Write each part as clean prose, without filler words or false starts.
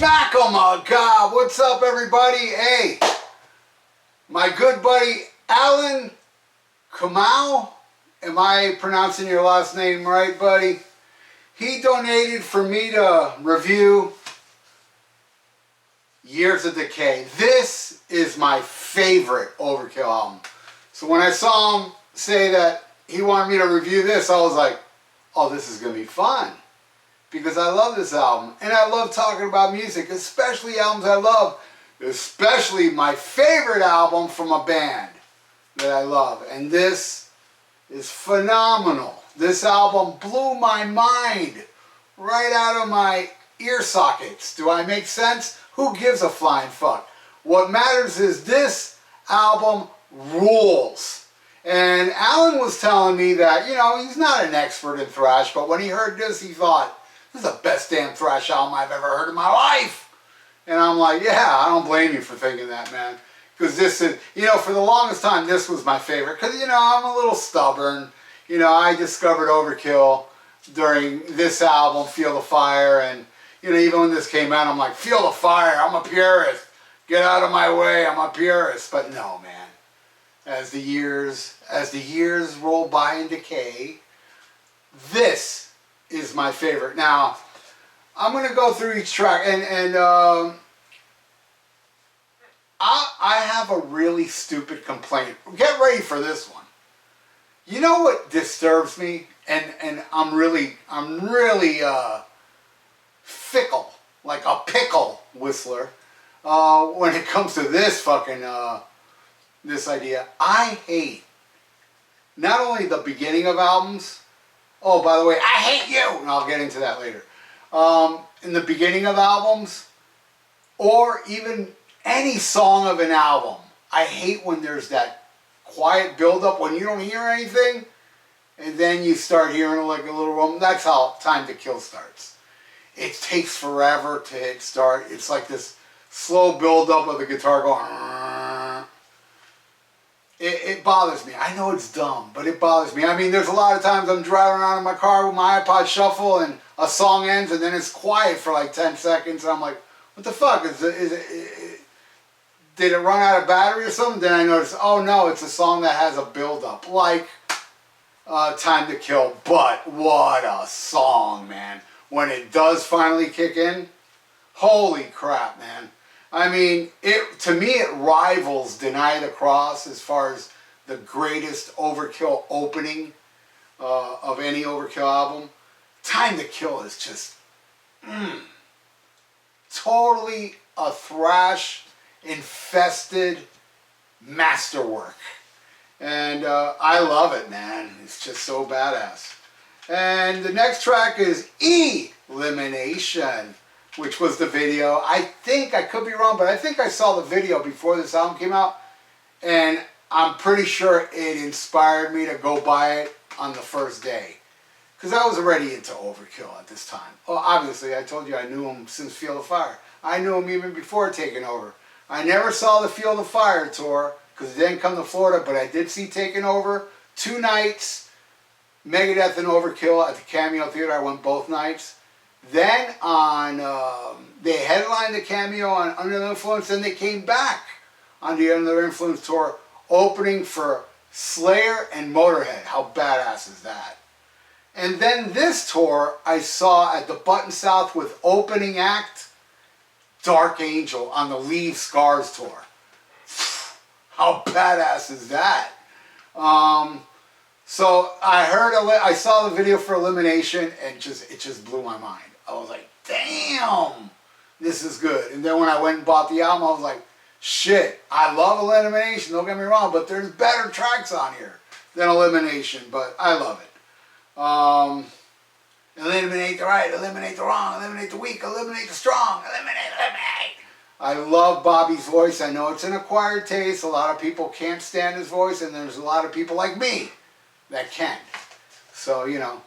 SHMACKEMAGOB! What's up, everybody? Hey, my good buddy Alan Khamou, am I pronouncing your last name right, buddy? He donated for me to review Years of Decay. This is my favorite Overkill album. So when I saw him say that he wanted me to review this, I was like, oh, this is going to be fun. Because I love this album, and I love talking about music, especially albums I love, especially my favorite album from a band that I love, and this is phenomenal. This album blew my mind right out of my ear sockets. Do I make sense? Who gives a flying fuck? What matters is this album rules. And Alan was telling me that, you know, he's not an expert in thrash, but when he heard this, he thought, this is the best damn thrash album I've ever heard in my life. And I'm like, yeah, I don't blame you for thinking that, man. Because this is, you know, for the longest time, this was my favorite. Because, you know, I'm a little stubborn. You know, I discovered Overkill during this album, Feel the Fire. And, you know, even when this came out, I'm like, feel the fire. I'm a purist. Get out of my way. I'm a purist. But no, man. As the years roll by in Decay, this is my favorite. Now, I'm going to go through each track, and I have a really stupid complaint. Get ready for this one. You know what disturbs me, and I'm really fickle, like a pickle whistler, when it comes to this fucking this idea. I hate not only the beginning of albums. Oh, by the way, I hate you! And I'll get into that later. In the beginning of albums, or even any song of an album, I hate when there's that quiet build-up when you don't hear anything, and then you start hearing like a little rumble. That's how Time to Kill starts. It takes forever to hit start. It's like this slow build-up of the guitar going... It bothers me. I know it's dumb, but it bothers me. I mean, there's a lot of times I'm driving around in my car with my iPod shuffle and a song ends and then it's quiet for like 10 seconds and I'm like, what the fuck? Did it run out of battery or something? Then I notice, oh no, it's a song that has a build-up, like Time to Kill. But what a song, man. When it does finally kick in, holy crap, man. I mean, to me it rivals Deny the Cross as far as the greatest Overkill opening of any Overkill album. Time to Kill is just totally a thrash infested masterwork. And I love it, man. It's just so badass. And the next track is Elimination, which was the video. I think, I could be wrong, but I think I saw the video before this album came out, and I'm pretty sure it inspired me to go buy it on the first day. Because I was already into Overkill at this time. Well, obviously, I told you I knew him since Feel the Fire. I knew him even before Taking Over. I never saw the Feel the Fire tour, because it didn't come to Florida, but I did see Taking Over 2 nights, Megadeth and Overkill at the Khamou Theater. I went both nights. Then on, they headlined the Khamou on Under the Influence, and they came back on the Under the Influence tour, opening for Slayer and Motorhead. How badass is that? And then this tour I saw at the Button South with opening act Dark Angel on the Leave Scars tour. How badass is that? So I saw the video for Elimination, and it just blew my mind. I was like, damn, this is good. And then when I went and bought the album, I was like, shit, I love Elimination, don't get me wrong, but there's better tracks on here than Elimination, but I love it. Eliminate the right, eliminate the wrong, eliminate the weak, eliminate the strong, eliminate. I love Bobby's voice. I know it's an acquired taste. A lot of people can't stand his voice, and there's a lot of people like me that can. So, you know,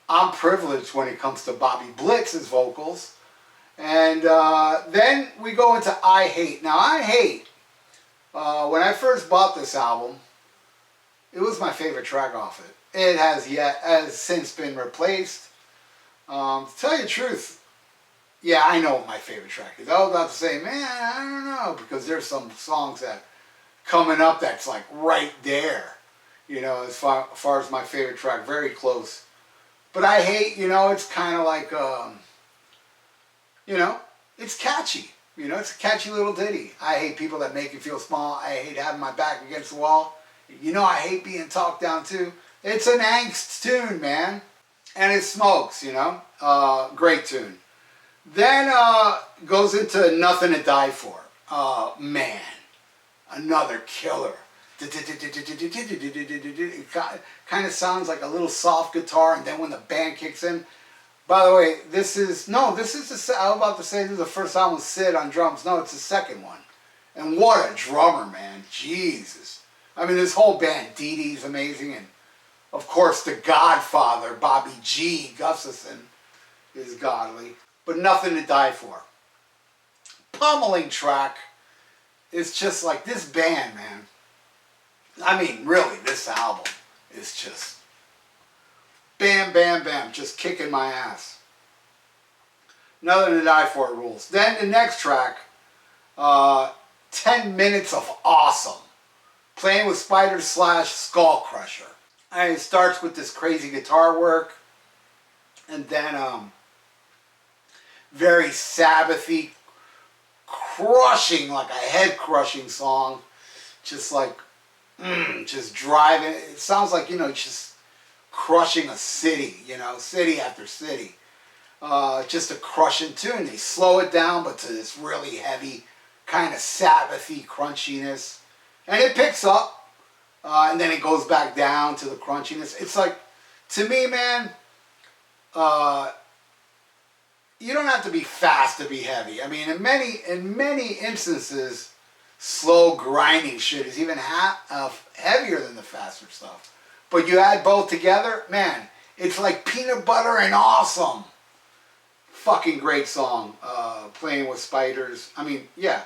I'm privileged when it comes to Bobby Blitz's vocals. And then we go into I Hate. Now, I Hate, when I first bought this album, it was my favorite track off it. It has since been replaced. To tell you the truth, yeah, I know what my favorite track is. I was about to say, man, I don't know, because there's some songs that coming up that's like right there, you know, as far as my favorite track, very close. But I hate, you know, it's kind of like, you know, it's catchy. You know, it's a catchy little ditty. I hate people that make you feel small. I hate having my back against the wall. You know, I hate being talked down too. It's an angst tune, man. And it smokes, you know. Great tune. Then goes into Nothing to Die For. Man, another killer. It kind of sounds like a little soft guitar, and then when the band kicks in. By the way, I was about to say this is the first time with Sid on drums. No, it's the second one. And what a drummer, man. Jesus. I mean, this whole band, D.ies amazing, and of course the Godfather, Bobby G. Gustafson, is godly. But Nothing to Die For. Pummeling track is just like this band, man. I mean, really, this album is just bam, bam, bam, just kicking my ass. Nothing to Die For rules. Then the next track, 10 minutes of awesome. Playing with Spiders / Skull Crusher. And it starts with this crazy guitar work, and then very Sabbathy, crushing, like a head-crushing song, just like, just driving. It sounds like, you know, just crushing a city, you know, city after city. Just a crushing tune. They slow it down, but to this really heavy, kind of Sabbathy crunchiness. And it picks up, and then it goes back down to the crunchiness. It's like, to me, man, you don't have to be fast to be heavy. I mean, in many instances, slow grinding shit is even heavier than the faster stuff. But you add both together, man, it's like peanut butter and awesome. Fucking great song. Playing with Spiders. I mean, yeah,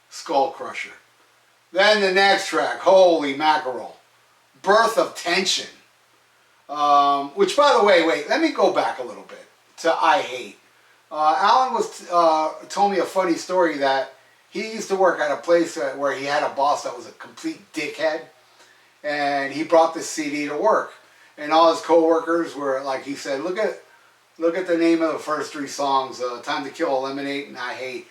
Skull Crusher. Then the next track, holy mackerel, Birth of Tension. Which, by the way, wait, let me go back a little bit to I Hate. Alan told me a funny story that he used to work at a place where he had a boss that was a complete dickhead. And he brought this CD to work. And all his co-workers were, like he said, look at the name of the first 3 songs, Time to Kill, Eliminate, and I Hate.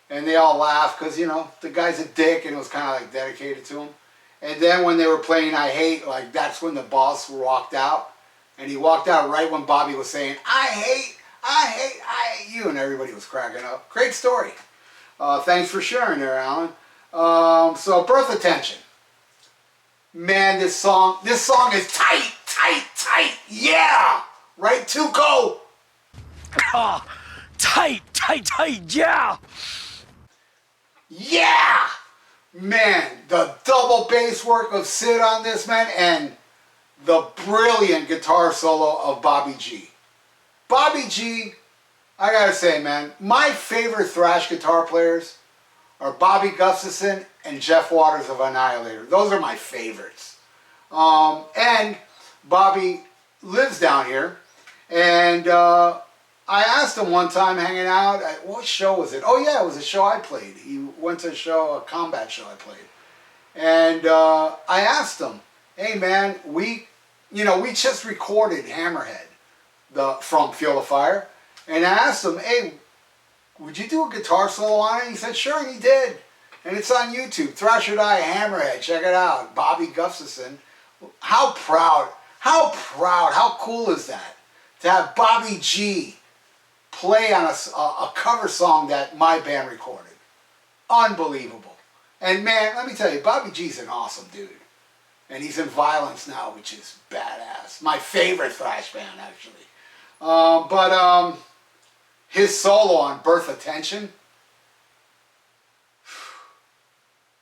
And they all laughed because, you know, the guy's a dick and it was kind of like dedicated to him. And then when they were playing I Hate, like that's when the boss walked out. And he walked out right when Bobby was saying, I hate you. And everybody was cracking up. Great story. Thanks for sharing there, Alan. So Birth of Tension. Man, this song is tight. Yeah! Right, Tuco? Tight, yeah! Yeah! Man, the double bass work of Sid on this, man, and the brilliant guitar solo of Bobby G. Bobby G, I gotta say, man, my favorite thrash guitar players are Bobby Gustafson and Jeff Waters of Annihilator. Those are my favorites. And Bobby lives down here, and I asked him one time hanging out, what show was it? Oh yeah, it was a show I played. He went to a combat show I played. And I asked him, hey man, we just recorded Hammerhead from Feel the Fire. And I asked him, hey, would you do a guitar solo on it? And he said, sure, and he did. And it's on YouTube, Thrash or Die, Hammerhead, check it out. Bobby Gustafson. How proud, how cool is that? To have Bobby G play on a cover song that my band recorded. Unbelievable. And man, let me tell you, Bobby G's an awesome dude. And he's in Violence now, which is badass. My favorite thrash band, actually. But his solo on Birth of Tension.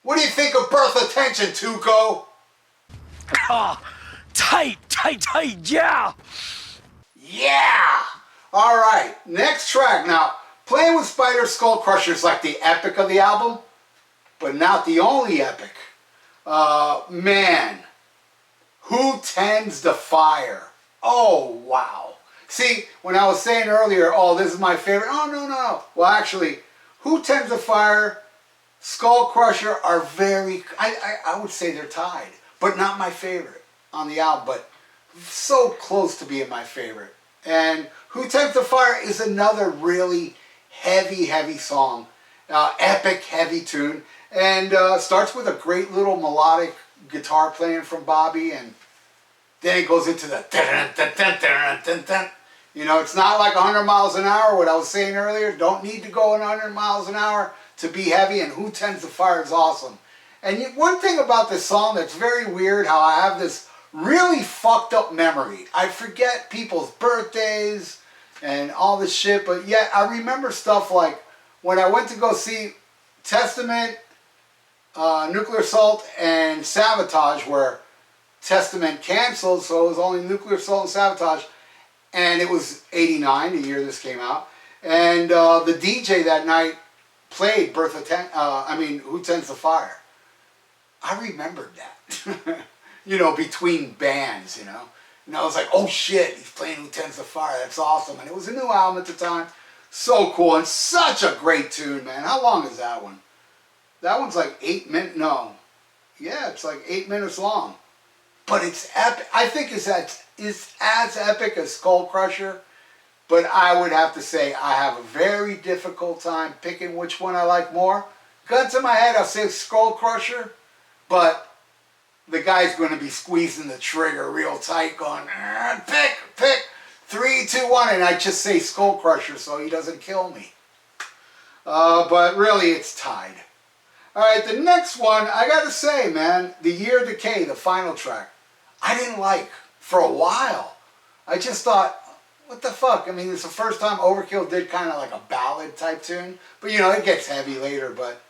What do you think of Birth of Tension, Tuco? Tight, yeah! Yeah! Alright, next track. Now, Playing with Spiders, Skull Crusher is like the epic of the album, but not the only epic. Man, Who Tends the Fire? Oh, wow. See, when I was saying earlier, oh, this is my favorite. Oh, no, no, no. Well, actually, Who Tends the Fire, Skull Crusher are very, I would say they're tied, but not my favorite on the album, but so close to being my favorite. And Who Tends the Fire is another really heavy, heavy song, epic, heavy tune, and starts with a great little melodic guitar playing from Bobby, and then it goes into the dun, dun, dun, dun, dun, dun. You know, it's not like 100 miles an hour, what I was saying earlier. Don't need to go 100 miles an hour to be heavy, and Who Tends the Fire is awesome. And one thing about this song that's very weird, how I have this really fucked up memory. I forget people's birthdays and all this shit, but yet I remember stuff like when I went to go see Testament, Nuclear Assault, and Sabotage, where Testament canceled, so it was only Nuclear Assault and Sabotage. And it was 89, the year this came out. And the DJ that night played Who Tends the Fire. I remembered that. You know, between bands, you know. And I was like, oh shit, he's playing Who Tends the Fire. That's awesome. And it was a new album at the time. So cool. And such a great tune, man. How long is that one? That one's like 8 minutes. No. Yeah, it's like 8 minutes long. But it's epic. I think it's as epic as Skull Crusher, but I would have to say I have a very difficult time picking which one I like more. Gun to my head, I'll say Skull Crusher, but the guy's going to be squeezing the trigger real tight, going, pick, 3, 2, 1, and I just say Skull Crusher so he doesn't kill me. But really, it's tied. All right, the next one, I got to say, man, The Year Decay, the final track, I didn't like for a while. I just thought, what the fuck? I mean, it's the first time Overkill did kind of like a ballad type tune, but you know, it gets heavy later, but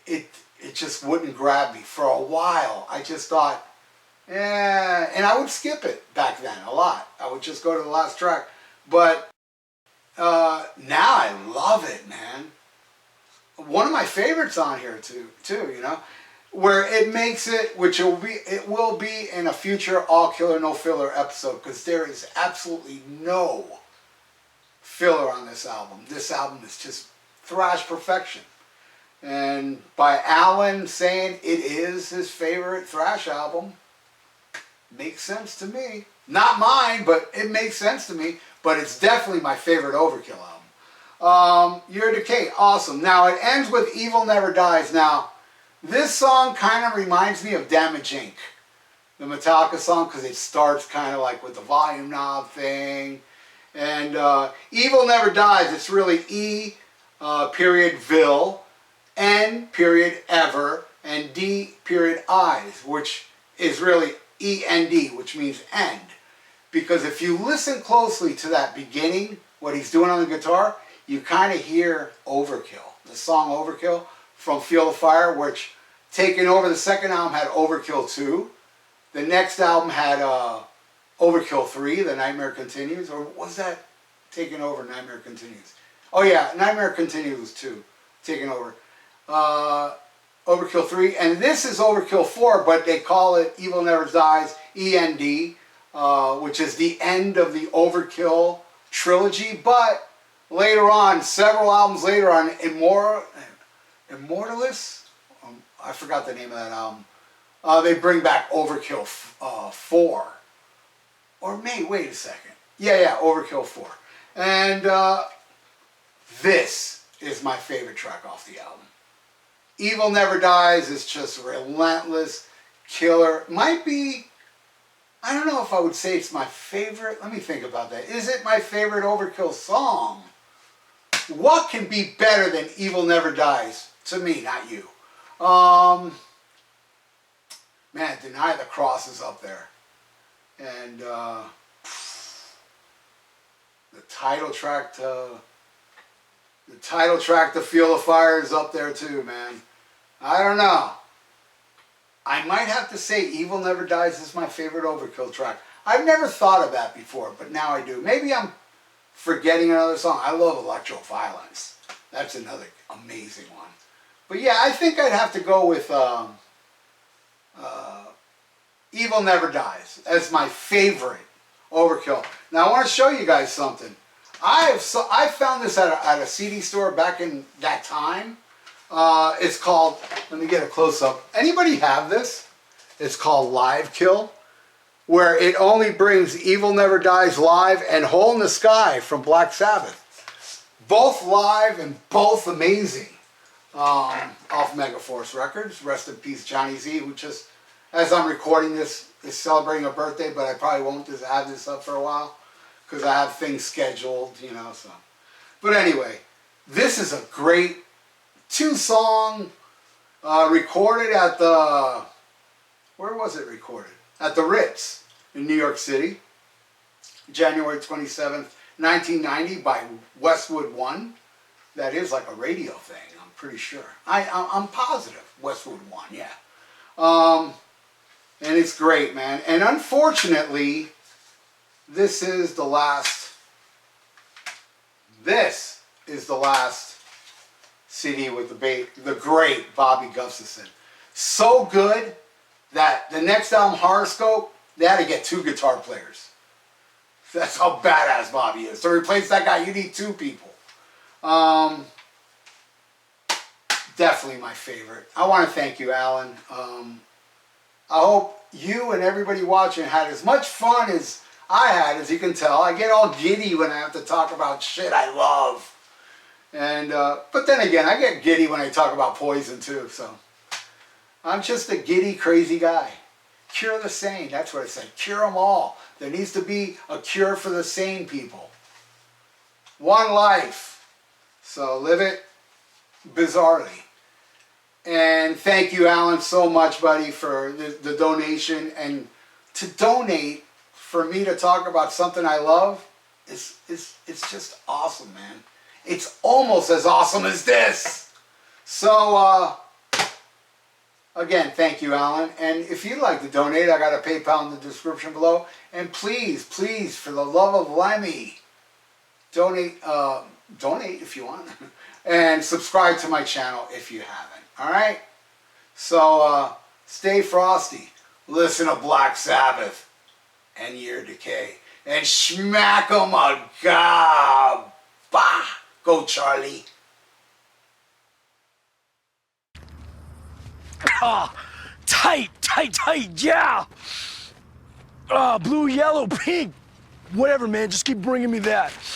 it just wouldn't grab me for a while. I just thought, yeah, and I would skip it back then a lot. I would just go to the last track, but now I love it, man. One of my favorites on here too, you know, where it makes it, which it will be in a future All Killer No Filler episode, because there is absolutely no filler on this album. This album is just thrash perfection. And by Alan saying it is his favorite thrash album, makes sense to me. Not mine, but it makes sense to me. But it's definitely my favorite Overkill album. Year Decay, awesome. Now it ends with E.vil Never Dies. Now, this song kind of reminds me of Damage Inc., the Metallica song, because it starts kind of like with the volume knob thing. And E.vil Never Dies, it's really E.vil, N.ever, and D.ies, which is really E-N-D, which means end. Because if you listen closely to that beginning, what he's doing on the guitar, you kind of hear Overkill, the song Overkill from Feel the Fire, which taking over the second album had Overkill 2. The next album had Overkill 3, The Nightmare Continues, or was that taking over Nightmare Continues? Oh yeah, Nightmare Continues was 2, taking over. Overkill 3, and this is Overkill 4, but they call it E.vil Never Dies, E-N-D, which is the end of the Overkill trilogy, but later on, several albums later on, Immortalis? I forgot the name of that album. They bring back Overkill 4. Or wait a second. Yeah, Overkill 4. And this is my favorite track off the album. E.vil Never Dies is just relentless, killer. Might be, I don't know if I would say it's my favorite. Let me think about that. Is it my favorite Overkill song? What can be better than E.vil Never Dies? To me, not you. Man, Deny the Cross is up there. And the title track to Feel the Fire is up there too, man. I don't know. I might have to say E.vil Never Dies is my favorite Overkill track. I've never thought of that before, but now I do. Maybe I'm forgetting another song. I love Electro Violence. That's another amazing one. But yeah, I think I'd have to go with E.vil Never Dies as my favorite Overkill. Now I want to show you guys something. I found this at a CD store back in that time. It's called, let me get a close-up. Anybody have this? It's called Live Kill, where it only brings E.vil Never Dies live and Hole in the Sky from Black Sabbath. Both live and both amazing. Off Megaforce Records. Rest in peace, Johnny Z, who just, as I'm recording this, is celebrating a birthday, but I probably won't just have this up for a while because I have things scheduled, you know, so. But anyway, this is a great 2-song recorded at the, where was it recorded? At the Ritz in New York City, January 27th, 1990 by Westwood One. That is like a radio thing, I'm pretty sure. I'm positive, Westwood One, yeah. And it's great, man. And unfortunately, this is the last CD with the great Bobby Gustafson. So good that the next album, Horoscope, they had to get 2 guitar players. That's how badass Bobby is. To replace that guy, you need 2 people. Definitely my favorite. I want to thank you, Alan. I hope you and everybody watching had as much fun as I had. As you can tell, I get all giddy when I have to talk about shit I love. And but then again, I get giddy when I talk about Poison too. So I'm just a giddy, crazy guy. Cure the sane. That's what I said. Cure them all. There needs to be a cure for the sane people. One life. So live it bizarrely. And thank you, Alan, so much, buddy, for the donation. And to donate for me to talk about something I love, it's just awesome, man. It's almost as awesome as this. So, again, thank you, Alan. And if you'd like to donate, I got a PayPal in the description below. And please, please, for the love of Lemmy, donate if you want. And subscribe to my channel if you haven't. Alright? So, stay frosty. Listen to Black Sabbath and Year Decay. And SHMACKEMAGOB. Bah! Go, Charlie. Ah, tight, yeah. Blue, yellow, pink. Whatever, man. Just keep bringing me that.